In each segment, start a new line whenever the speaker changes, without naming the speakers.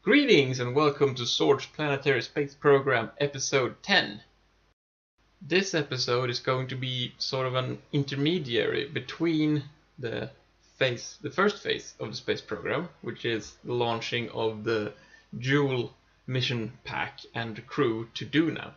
Greetings and welcome to Zord Planetary Space Program episode 10. This episode is going to be sort of an intermediary between the first phase of the space program, which is the launching of the Joule mission pack and crew to do now,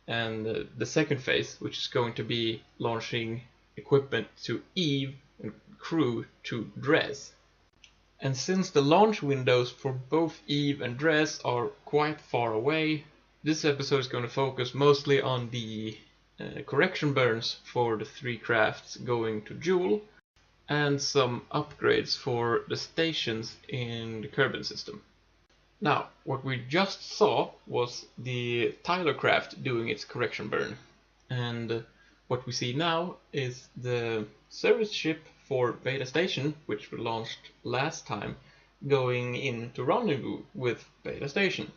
and the second phase, which is going to be launching equipment to Eve and crew to Dres. And since the launch windows for both Eve and Dres are quite far away, this episode is going to focus mostly on the correction burns for the three crafts going to Joule and some upgrades for the stations in the Kerbin system. Now, what we just saw was the Tyler craft doing its correction burn, and what we see now is the service ship for Beta Station, which we launched last time, going into rendezvous with Beta Station.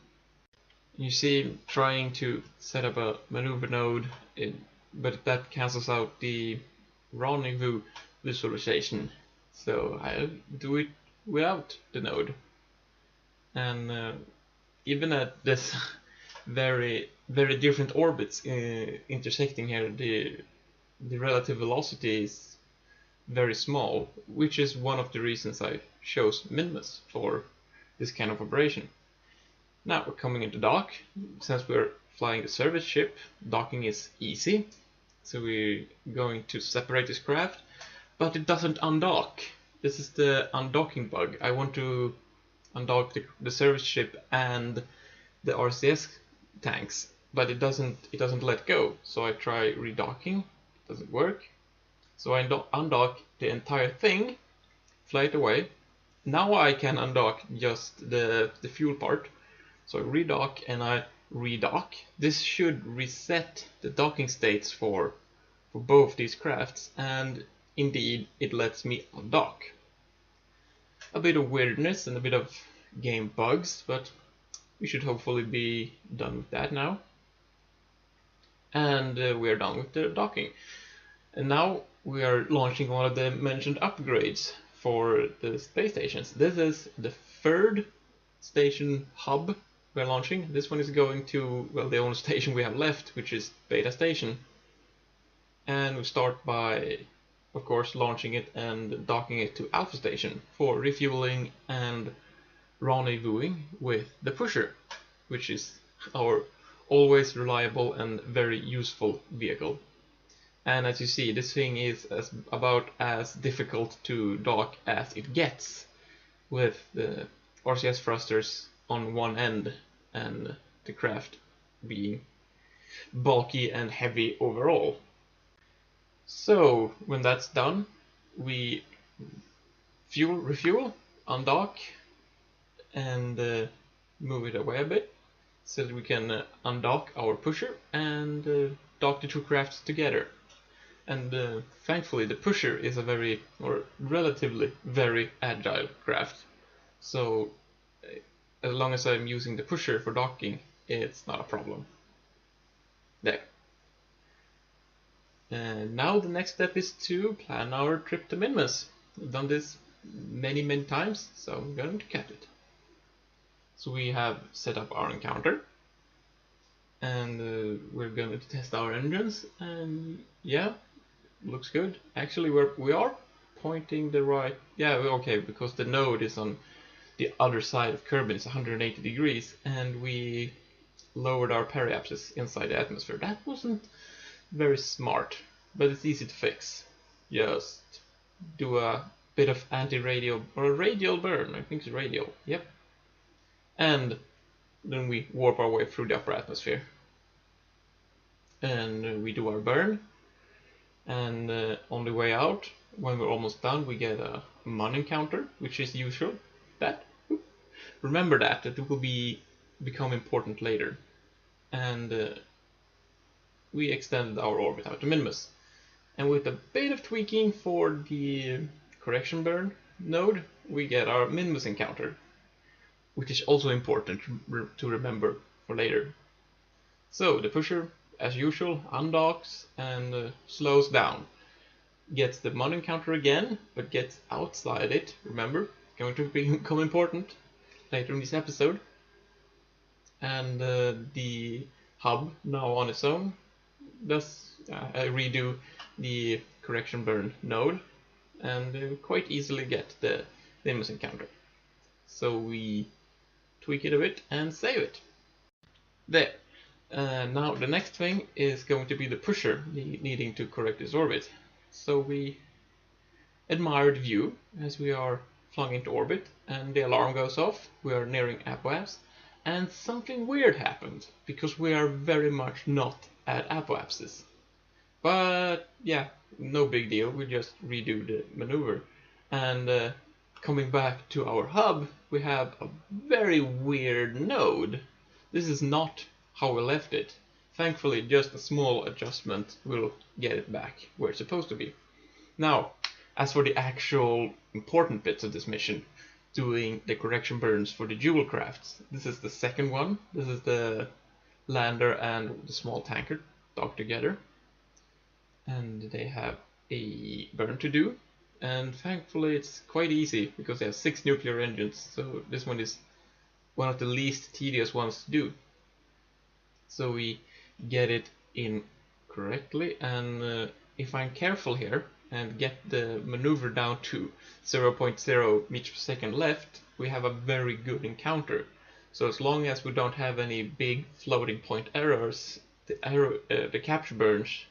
You see, trying to set up a maneuver node, but that cancels out the rendezvous visualization, so I'll do it without the node. And even at this very different orbits intersecting here, the relative velocity is very small, which is one of the reasons I chose Minmus for this kind of operation. Now we're coming into dock. Since we're flying the service ship, docking is easy, so we're going to separate this craft, but it doesn't undock. This is the undocking bug. I want to undock the service ship and the RCS tanks, but it doesn't let go. So I try redocking, it doesn't work. So I undock the entire thing, fly it away. Now I can undock just the fuel part. So I redock and I redock. This should reset the docking states for both these crafts, and indeed it lets me undock. A bit of weirdness and a bit of game bugs, but we should hopefully be done with that now. And we're done with the docking. And now we are launching one of the mentioned upgrades for the space stations. This is the third station hub we're launching. This one is going to, well, the only station we have left, which is Beta Station. And we start by, of course, launching it and docking it to Alpha Station for refueling and rendezvousing with the Pusher, which is our always reliable and very useful vehicle. And as you see, this thing is about as difficult to dock as it gets, with the RCS thrusters on one end and the craft being bulky and heavy overall. So when that's done, we refuel, undock, and move it away a bit so that we can undock our Pusher and dock the two crafts together. And thankfully the Pusher is a relatively very agile craft. So as long as I'm using the Pusher for docking, it's not a problem. There. And now the next step is to plan our trip to Minmus. We've done this many times, so I'm going to cut it. So we have set up our encounter, and we're going to test our engines, and yeah, looks good. Actually, we are pointing the right, yeah, okay, because the node is on the other side of Kerbin. It's 180 degrees, and we lowered our periapsis inside the atmosphere. That wasn't very smart, but it's easy to fix. Just do a bit of anti-radial, or a radial burn. I think it's radial, yep. And then we warp our way through the upper atmosphere. And we do our burn. And on the way out, when we're almost done, we get a Mun encounter, which is usual. Remember that it will become important later. And we extended our orbit out to Minmus. And with a bit of tweaking for the correction burn node, we get our Minmus encounter, which is also important to remember for later. So the Pusher, as usual, undocks and slows down. Gets the Mun encounter again, but gets outside it. Remember, going to become important. later in this episode. And the hub, now on its own, does redo the correction burn node and quite easily get the Minmus encounter. So we tweak it a bit and save it. There. Now the next thing is going to be the pusher needing to correct its orbit. So we admire the view as we are flung into orbit, and the alarm goes off. We are nearing Apoapс, and something weird happened because we are very much not at Apoapsis. But yeah, no big deal. We just redo the maneuver, and coming back to our hub, we have a very weird node. This is not how we left it. Thankfully, just a small adjustment will get it back where it's supposed to be. Now, as for the actual important bits of this mission, doing the correction burns for the jewel crafts, this is the second one. This is the lander and the small tanker docked together, and they have a burn to do, and thankfully it's quite easy because they have 6 nuclear engines, so this one is one of the least tedious ones to do. So we get it in correctly, and if I'm careful here and get the maneuver down to 0.0 meters per second left, we have a very good encounter. So as long as we don't have any big floating point errors, the capture burns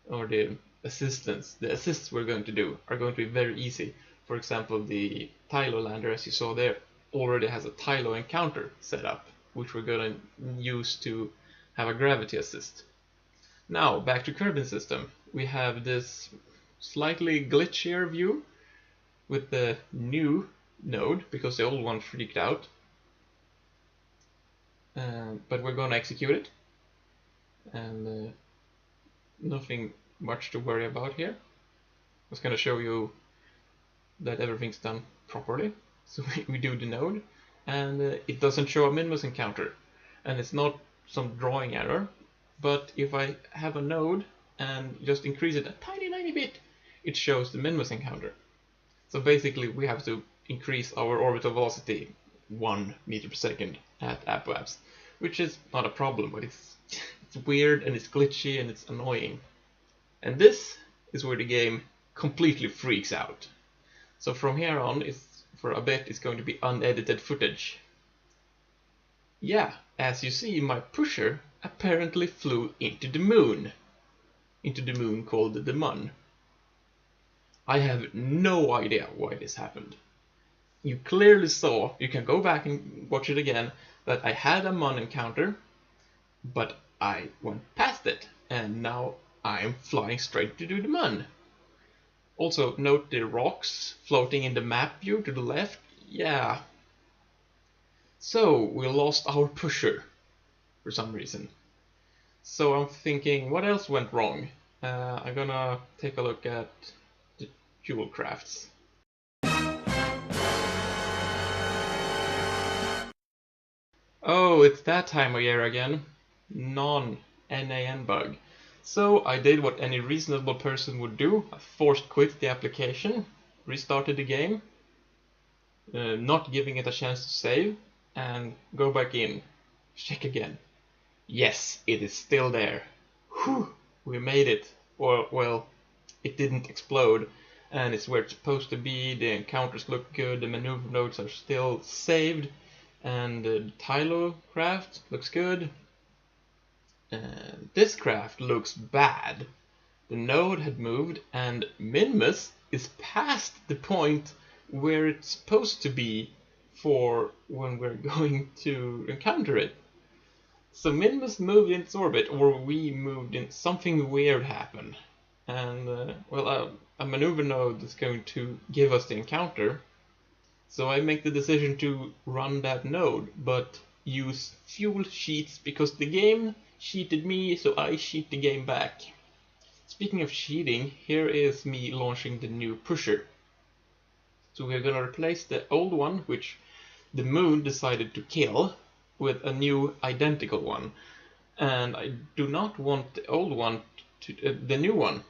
or the assists we're going to do are going to be very easy. For example, the Tylo lander, as you saw there, already has a Tylo encounter set up, which we're going to use to have a gravity assist. Now, back to Kerbin system. We have this slightly glitchier view with the new node, because the old one freaked out. But we're going to execute it. And nothing much to worry about here. I was going to show you that everything's done properly. So we do the node, and it doesn't show a Minmus encounter. And it's not some drawing error, but if I have a node and just increase it a tiny bit, it shows the Minmus encounter. So basically we have to increase our orbital velocity 1 meter per second at Apoapс, which is not a problem, but it's weird and it's glitchy and it's annoying. And this is where the game completely freaks out. So from here on, for a bit, it's going to be unedited footage. Yeah, as you see, my pusher apparently flew into the moon called the Mun. I have no idea why this happened. You clearly saw, you can go back and watch it again, that I had a Mun encounter, but I went past it, and now I'm flying straight to the Mun. Also, note the rocks floating in the map view to the left. Yeah. So, we lost our pusher for some reason. So I'm thinking, what else went wrong? I'm gonna take a look at the jewel crafts. Oh, it's that time of year again. Non-NAN bug. So I did what any reasonable person would do. I forced quit the application, restarted the game, not giving it a chance to save, and go back in. Check again. Yes, it is still there. Whew, we made it. Or, well, it didn't explode, and it's where it's supposed to be. The encounters look good, the maneuver nodes are still saved, and the Tylo craft looks good. This craft looks bad. The node had moved, and Minmus is past the point where it's supposed to be for when we're going to encounter it. So Minmus moved in its orbit, or we moved in. Something weird happened. And, well, a maneuver node is going to give us the encounter. So I make the decision to run that node, but use fuel cheats because the game cheated me, so I cheat the game back. Speaking of cheating, here is me launching the new pusher. So we're gonna replace the old one, which the moon decided to kill, with a new identical one. And I do not want the old one, the new one,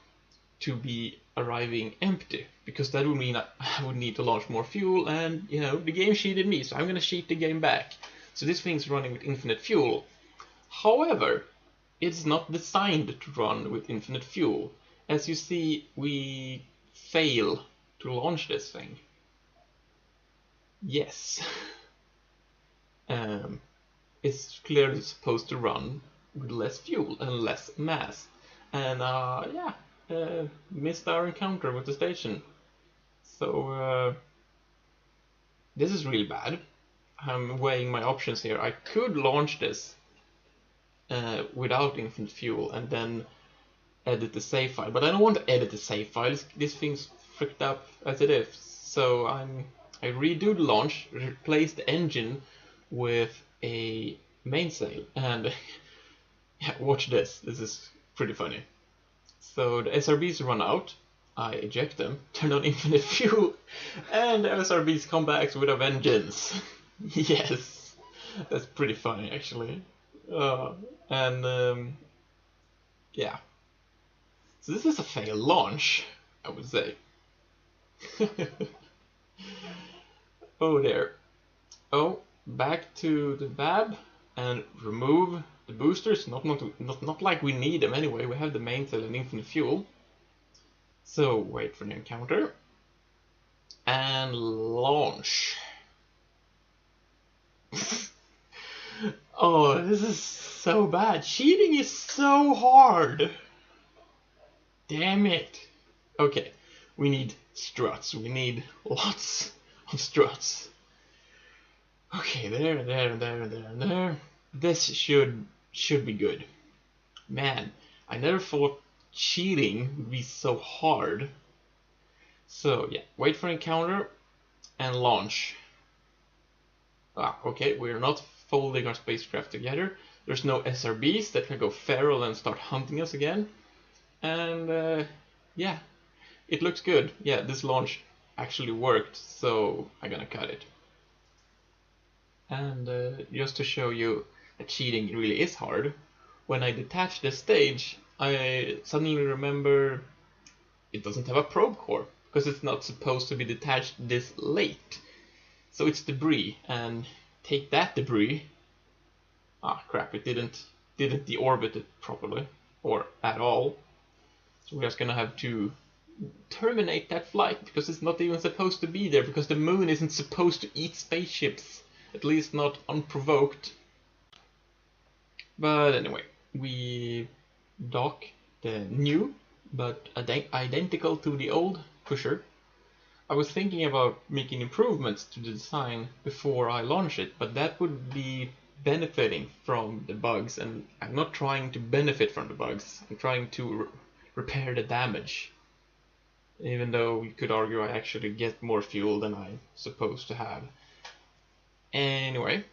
to be arriving empty, because that would mean I would need to launch more fuel, and you know, the game cheated me, so I'm gonna cheat the game back. So this thing's running with infinite fuel. However, it's not designed to run with infinite fuel. As you see, we fail to launch this thing. Yes. It's clearly supposed to run with less fuel and less mass. And missed our encounter with the station. So this is really bad. I'm weighing my options here. I could launch this without infinite fuel and then edit the save file, but I don't want to edit the save file. This thing's fricked up as it is. So I redo the launch, replace the engine with a mainsail, and watch this. This is pretty funny. So the SRBs run out, I eject them, turn on infinite fuel, and the SRBs come back with a vengeance. Yes, that's pretty funny actually. Yeah. So this is a failed launch, I would say. Oh there. Oh, back to the VAB and remove the boosters. Not like we need them anyway. We have the mainsail and infinite fuel. So wait for the encounter and launch. Oh, this is so bad. Cheating is so hard. Damn it. Okay, we need struts. We need lots of struts. Okay, there. This should be good. Man, I never thought cheating would be so hard. So yeah, wait for encounter and launch. Okay, we're not folding our spacecraft together. There's no SRBs that can go feral and start hunting us again. And yeah, it looks good. Yeah, this launch actually worked, so I'm gonna cut it. And just to show you that cheating really is hard, when I detach the stage, I suddenly remember it doesn't have a probe core, because it's not supposed to be detached this late. So it's debris, and take that debris. Ah crap, it didn't deorbit it properly, or at all. So we're just gonna have to terminate that flight, because it's not even supposed to be there, because the moon isn't supposed to eat spaceships, at least not unprovoked. But anyway, we dock the new but identical to the old pusher. I was thinking about making improvements to the design before I launch it, but that would be benefiting from the bugs, and I'm not trying to benefit from the bugs. I'm trying to repair the damage. Even though you could argue I actually get more fuel than I'm supposed to have. Anyway,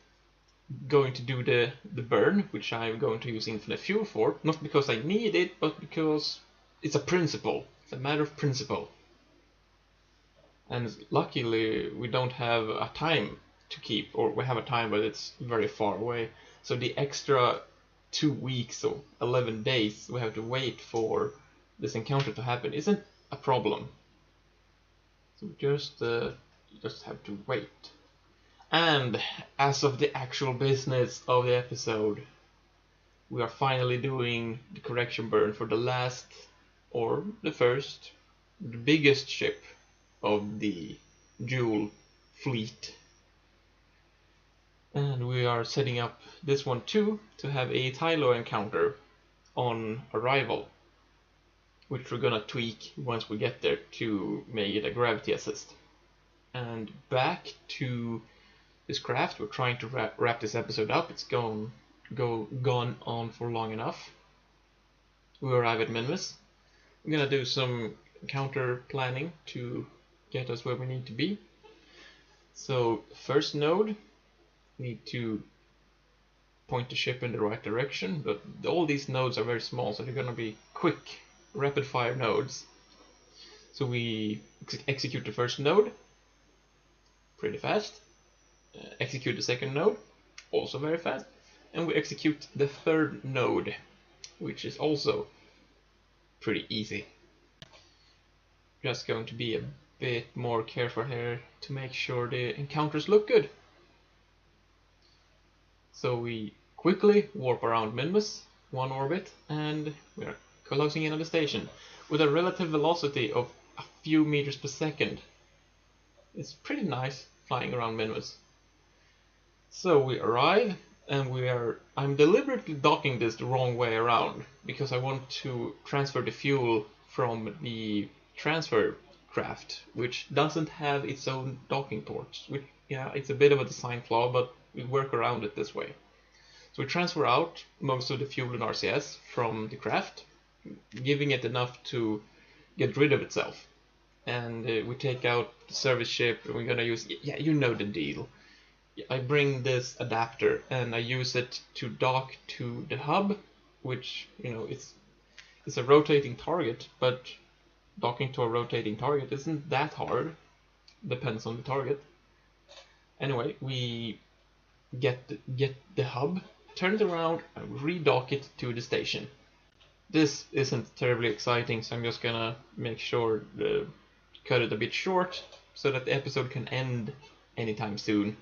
going to do the burn, which I'm going to use infinite fuel for, not because I need it, but because it's a principle. It's a matter of principle. And luckily we don't have a time to keep, or we have a time but it's very far away. So the extra 2 weeks or 11 days we have to wait for this encounter to happen isn't a problem. So just have to wait. And as of the actual business of the episode, we are finally doing the correction burn for the last, or the first, the biggest ship of the Joule fleet. And we are setting up this one too to have a Tylo encounter on arrival, which we're gonna tweak once we get there to make it a gravity assist. And back to this craft, we're trying to wrap this episode up. It's gone on for long enough. We arrive at Minmus. We're gonna do some counter planning to get us where we need to be. So first node, need to point the ship in the right direction, but all these nodes are very small, so they're gonna be quick, rapid fire nodes. So we execute the first node pretty fast, execute the second node also very fast, and we execute the third node, which is also pretty easy. just going to be a bit more careful here to make sure the encounters look good. So we quickly warp around Minmus, one orbit, and we are closing in on the station with a relative velocity of a few meters per second. It's pretty nice flying around Minmus. So we arrive, and I'm deliberately docking this the wrong way around because I want to transfer the fuel from the transfer craft, which doesn't have its own docking ports. Which, yeah, it's a bit of a design flaw, but we work around it this way. So we transfer out most of the fuel in RCS from the craft, giving it enough to get rid of itself. And we take out the service ship, and we're gonna use, yeah, you know the deal. I bring this adapter and I use it to dock to the hub, which, you know, it's a rotating target, but docking to a rotating target isn't that hard. Depends on the target. Anyway, we get the hub, turn it around, and redock it to the station. This isn't terribly exciting, so I'm just gonna make sure to cut it a bit short so that the episode can end anytime soon.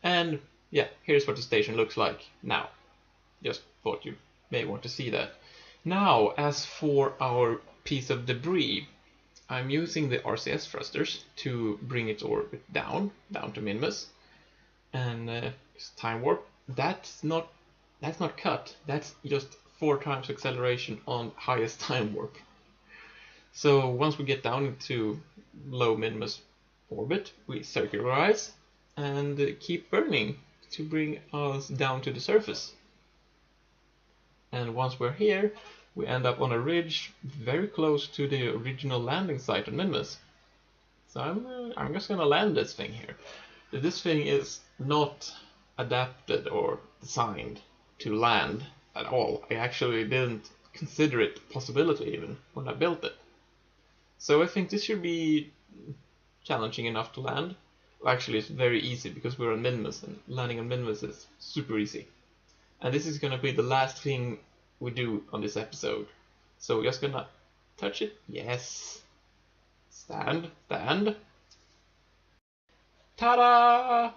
And yeah, here's what the station looks like now. Just thought you may want to see that. Now, as for our piece of debris, I'm using the RCS thrusters to bring its orbit down to Minmus. And time warp, that's not cut. That's just 4 times acceleration on highest time warp. So once we get down into low Minmus orbit, we circularize and keep burning to bring us down to the surface. And once we're here, we end up on a ridge very close to the original landing site on Minmus. So I'm just gonna land this thing here. This thing is not adapted or designed to land at all. I actually didn't consider it a possibility even when I built it. So I think this should be challenging enough to land. Well, actually, it's very easy because we're on Minmus, and landing on Minmus is super easy. And this is gonna be the last thing we do on this episode. So we're just gonna touch it. Yes. Stand. Ta-da!